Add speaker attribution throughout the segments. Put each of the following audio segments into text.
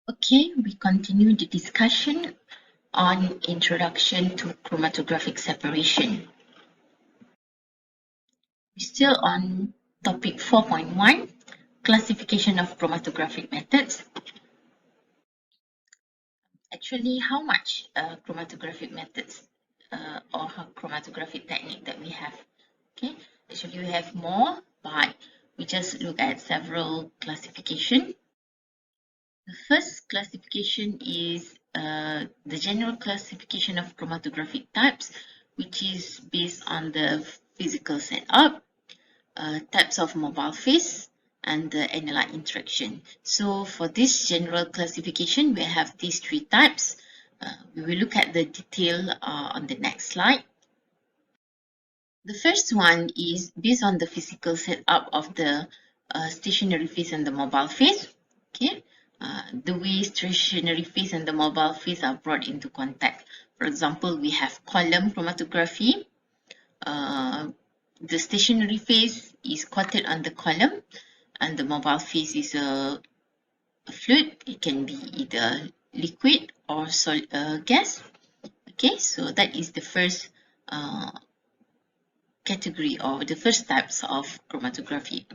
Speaker 1: Okay, we continue the discussion on Introduction to Chromatographic Separation. We're still on topic 4.1, Classification of Chromatographic Methods. Actually, how much chromatographic methods or chromatographic technique that we have? Okay, actually we have more, but we just look at several classification. The first classification is the general classification of chromatographic types, which is based on the physical setup, types of mobile phase, and the analyte interaction. So for this general classification, we have these three types. We will look at the detail on the next slide. The first one is based on the physical setup of the stationary phase and the mobile phase. Okay, the way stationary phase and the mobile phase are brought into contact. For example, we have column chromatography. The stationary phase is coated on the column, and the mobile phase is a fluid. It can be either liquid or gas. Okay, so that is the first category or the first types of chromatography.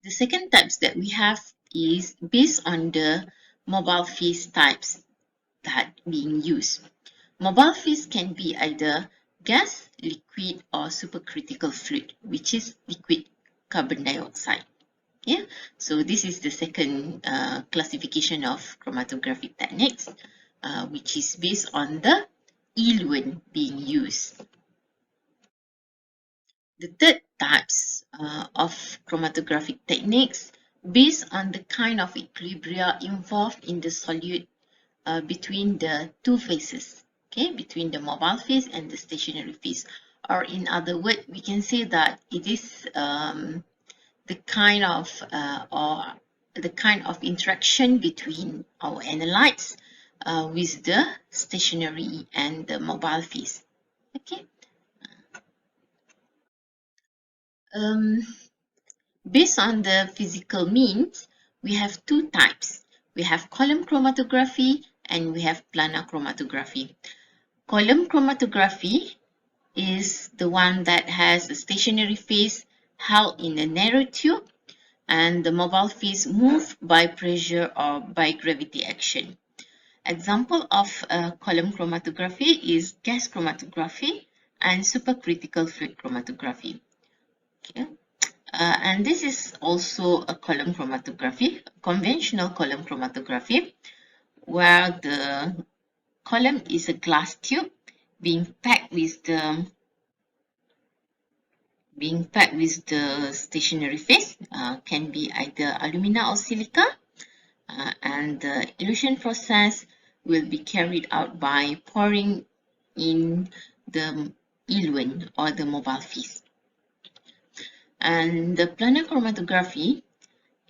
Speaker 1: The second types that we have is based on the mobile phase types that being used. Mobile phase can be either gas, liquid, or supercritical fluid, which is liquid carbon dioxide. Yeah, so this is the second classification of chromatographic techniques, which is based on the eluent being used. The third types of chromatographic techniques based on the kind of equilibria involved in the solute between the two phases, okay, between the mobile phase and the stationary phase. Or in other words, we can say that it is the kind of interaction between our analytes with the stationary and the mobile phase. Okay. Based on the physical means, we have two types. We have column chromatography and we have planar chromatography. Column chromatography is the one that has a stationary phase held in a narrow tube and the mobile phase moved by pressure or by gravity action. Example of column chromatography is gas chromatography and supercritical fluid chromatography. Okay. And this is also a column chromatography, conventional column chromatography, where the column is a glass tube being packed with the stationary phase, can be either alumina or silica, and the elution process will be carried out by pouring in the eluent or the mobile phase. And the planar chromatography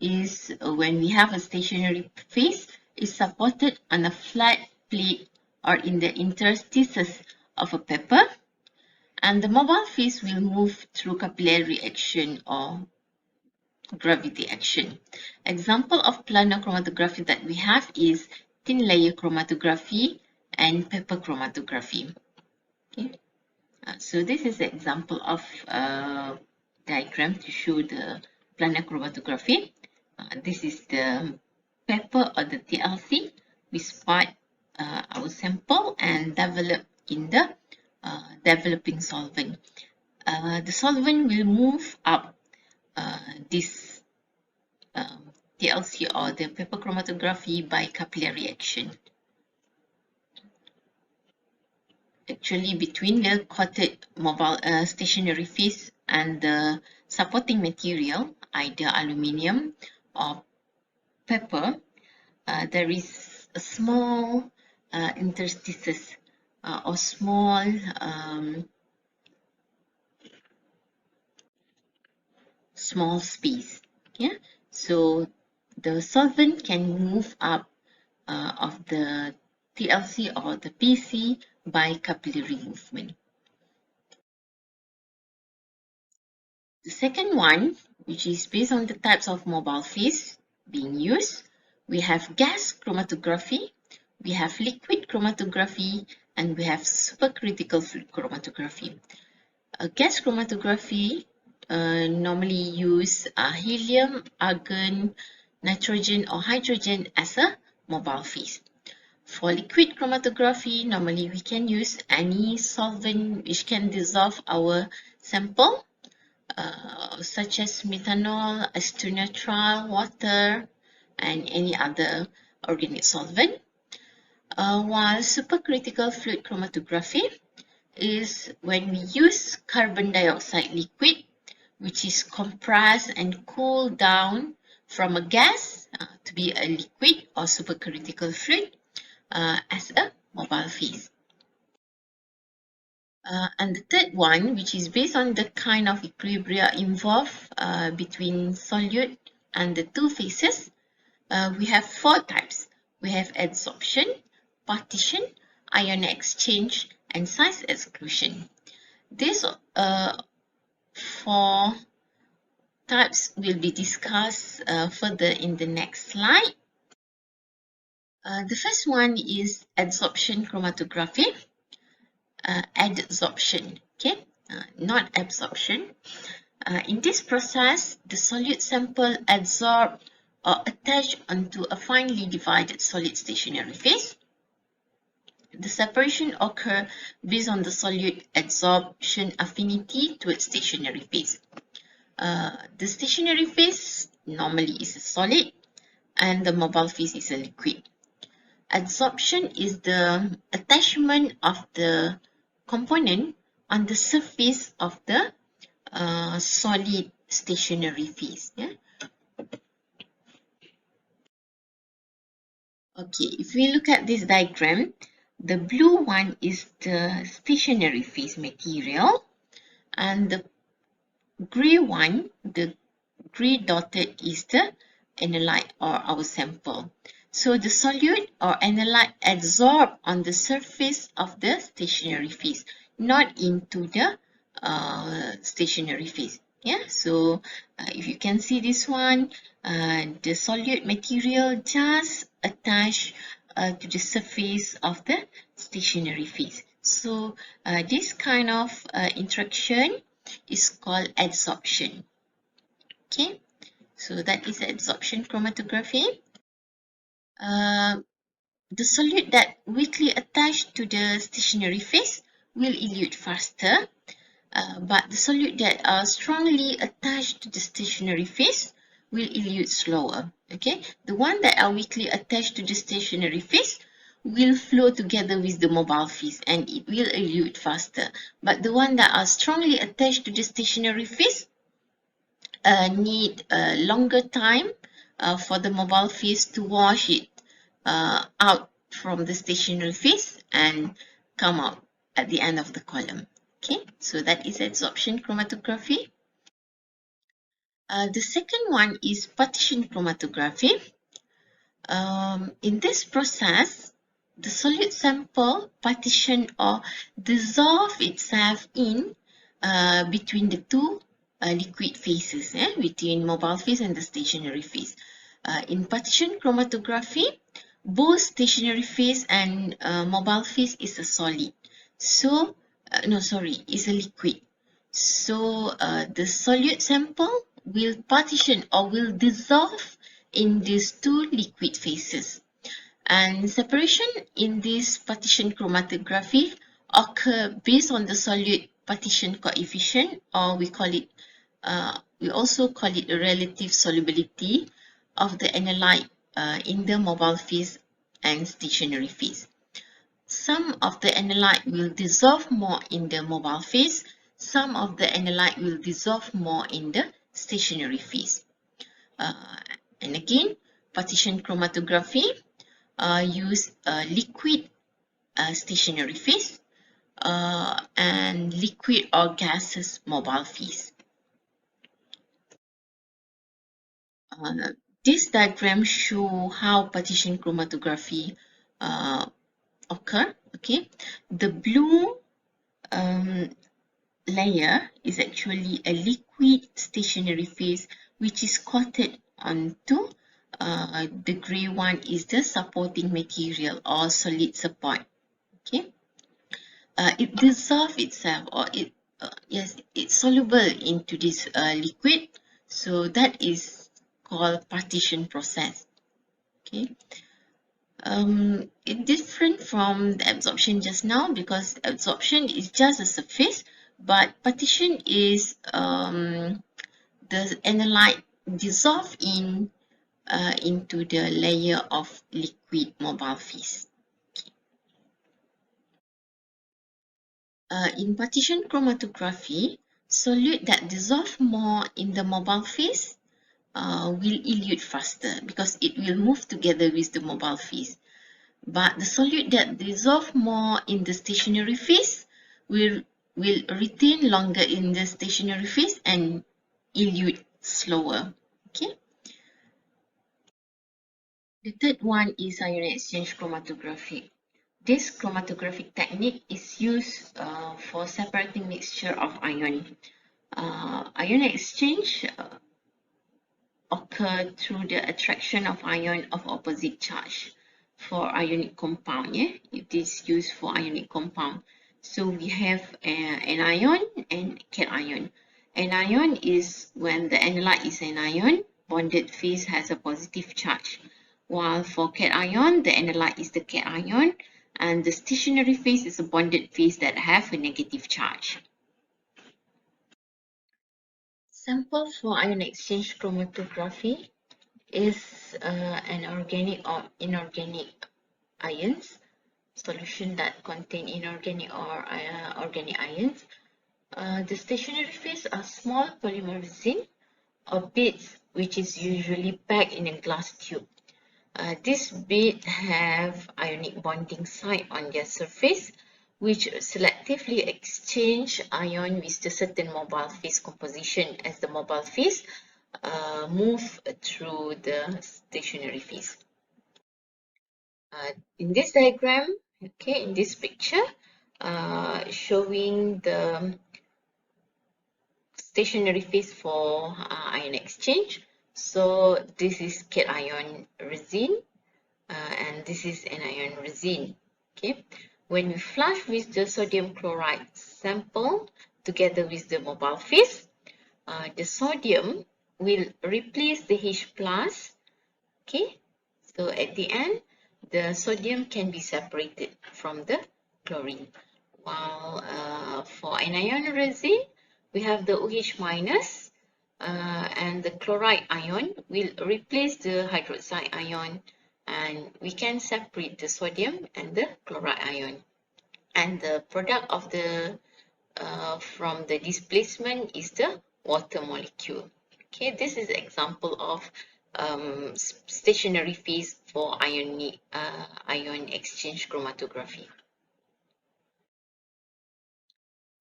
Speaker 1: is when we have a stationary phase is supported on a flat plate or in the interstices of a paper, and the mobile phase will move through capillary action or gravity action. Example of planar chromatography that we have is thin layer chromatography and paper chromatography. Okay. So this is an example of a diagram to show the planar chromatography. This is the paper or the TLC. We spot our sample and develop in the developing solvent. The solvent will move up this TLC or the paper chromatography by capillary action. Actually, between the coated mobile stationary phase and the supporting material, either aluminium or paper, there is a small interstices or small small space. Yeah, so the solvent can move up of the TLC or the PC by capillary movement. The second one, which is based on the types of mobile phase being used, We have gas chromatography, we have liquid chromatography, and we have supercritical fluid chromatography. Gas chromatography normally use helium, argon, nitrogen, or hydrogen as a mobile phase. For liquid chromatography, normally we can use any solvent which can dissolve our sample, such as methanol, acetonitrile, water, and any other organic solvent. While supercritical fluid chromatography is when we use carbon dioxide liquid, which is compressed and cooled down from a gas to be a liquid or supercritical fluid as a mobile phase. And the third one, which is based on the kind of equilibria involved between solute and the two phases, we have four types. We have adsorption, partition, ion exchange, and size exclusion. These four types will be discussed further in the next slide. The first one is adsorption chromatography. Adsorption, okay, not absorption. In this process, the solute sample adsorbed or attached onto a finely divided solid stationary phase. The separation occurs based on the solute adsorption affinity to its stationary phase. The stationary phase normally is a solid and the mobile phase is a liquid. Adsorption is the attachment of the component on the surface of the solid stationary phase. Yeah? Okay, if we look at this diagram, the blue one is the stationary phase material and the grey one, the grey dotted, is the analyte or our sample. So the solute or analyte adsorb on the surface of the stationary phase, not into the stationary phase. Yeah, so if you can see this one, the solute material just attach to the surface of the stationary phase. So this kind of interaction is called adsorption. Okay, so that is adsorption chromatography. The solute that weakly attached to the stationary phase will elute faster, but the solute that are strongly attached to the stationary phase will elute slower. Okay, the one that are weakly attached to the stationary phase will flow together with the mobile phase and it will elute faster, but the one that are strongly attached to the stationary phase need a longer time for the mobile phase to wash it out from the stationary phase and come out at the end of the column. Okay, so that is adsorption chromatography. The second one is partition chromatography. In this process, the solute sample partition or dissolve itself in between the two liquid phases, between mobile phase and the stationary phase. In partition chromatography, both stationary phase and mobile phase is a solid. So, is a liquid. So, the solute sample will partition or will dissolve in these two liquid phases. And separation in this partition chromatography occur based on the solute partition coefficient, or we also call it a relative solubility of the analyte in the mobile phase and stationary phase. Some of the analyte will dissolve more in the mobile phase, some of the analyte will dissolve more in the stationary phase. And again, partition chromatography use liquid stationary phase and liquid or gases mobile phase. This diagram show how partition chromatography occur. Okay, the blue layer is actually a liquid stationary phase which is coated onto The gray one is the supporting material or solid support. Okay, it dissolves itself, or yes, it's soluble into this liquid, so that is called partition process. Okay, it's different from the absorption just now, because absorption is just a surface, but partition is the analyte dissolve into the layer of liquid mobile phase. In partition chromatography, solute that dissolve more in the mobile phase will elute faster, because it will move together with the mobile phase. But the solute that dissolve more in the stationary phase will retain longer in the stationary phase and elute slower. Okay. The third one is ion exchange chromatography. This chromatographic technique is used for separating mixture of ion. Ion exchange occur through the attraction of ion of opposite charge for ionic compound. Yeah, it is used for ionic compound. So we have an ion and cation. An ion is when the analyte is an ion, bonded phase has a positive charge. While for cation, the analyte is the cation, and the stationary phase is a bonded phase that have a negative charge. Sample for ion exchange chromatography is an organic or inorganic ions, solution that contain inorganic or organic ions. The stationary phase are small polymer resin or beads, which is usually packed in a glass tube. These beads have ionic bonding site on their surface, which selectively exchange ion with the certain mobile phase composition as the mobile phase move through the stationary phase. In this diagram, okay, in this picture, showing the stationary phase for ion exchange. So this is cation resin, and this is anion resin. Okay, when we flush with the sodium chloride sample together with the mobile phase, the sodium will replace the H plus. Okay, so at the end, the sodium can be separated from the chlorine. While for anion resin, we have the OH minus, and the chloride ion will replace the hydroxide ion, and we can separate the sodium and the chloride ion. And the product of the from the displacement is the water molecule. Okay, this is an example of stationary phase for ion exchange chromatography.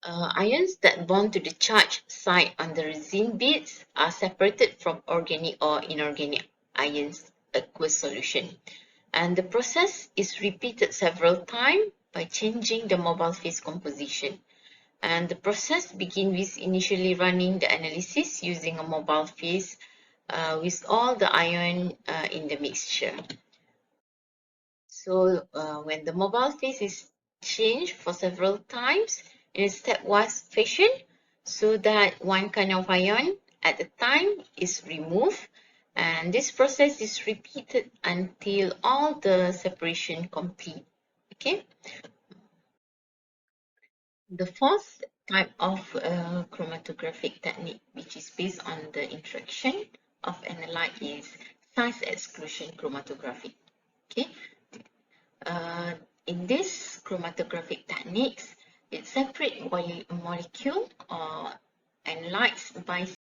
Speaker 1: Ions that bond to the charge site on the resin beads are separated from organic or inorganic ions aqueous solution. And the process is repeated several times by changing the mobile phase composition. And the process begins with initially running the analysis using a mobile phase with all the ion in the mixture. So when the mobile phase is changed for several times in a stepwise fashion, so that one kind of ion at a time is removed, and this process is repeated until all the separation complete. Okay. The fourth type of chromatographic technique, which is based on the interaction of analyte, is size exclusion chromatography. Okay. In this chromatographic techniques, it separates molecule or analytes by